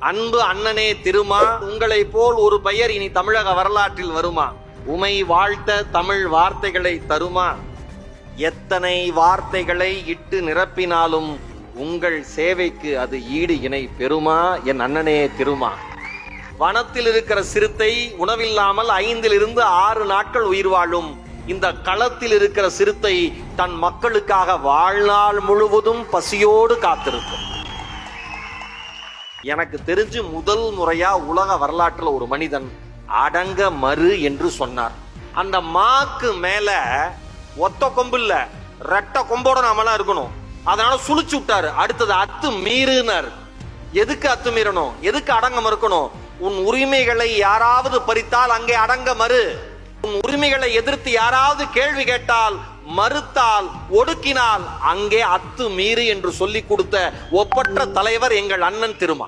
அன்பு அண்ணனே திருமா, உங்களை போல் ஒரு பெயர் இனி தமிழக வரலாற்றில் வருமா? உமை வாழ்த்த தமிழ் வார்த்தைகளை தருமா? எத்தனை வார்த்தைகளை இட்டு நிரப்பினாலும் உங்கள் சேவைக்கு அது ஈடு இணை பெறுமா? என் அண்ணனே திருமா. வனத்தில் இருக்கிற சிறுத்தை உணவில்லாமல் 5 to 6 நாட்கள் உயிர் வாழும். இந்த களத்தில் இருக்கிற சிறுத்தை தன் மக்களுக்காக வாழ்நாள் முழுவதும் பசியோடு காத்திருக்கும். எனக்கு தெரிஞ்சு முதல் முறையா உலக வரலாற்றுல ஒரு மனிதன் அடங்க மறு என்று சொன்னார். அந்த மாக்கு மேல ஒத்த கொம்பு இல்ல, ரெட்ட கொம்போட நாமெல்லாம் இருக்கணும். அதனால சுழிச்சு விட்டாரு. அடுத்தது அத்து மீறுனர். எதுக்கு அத்து மீறணும்? எதுக்கு அடங்க மறுக்கணும்? உன் உரிமைகளை யாராவது பறித்தால் அங்கே அடங்க மறு. உன் உரிமைகளை எதிர்த்து யாராவது கேள்வி கேட்டால், மறுத்தால், ஒடுக்கினால் அங்கே அத்து மீறு என்று சொல்லிக் கொடுத்த ஒப்பற்ற தலைவர் எங்கள் அண்ணன் திருமா.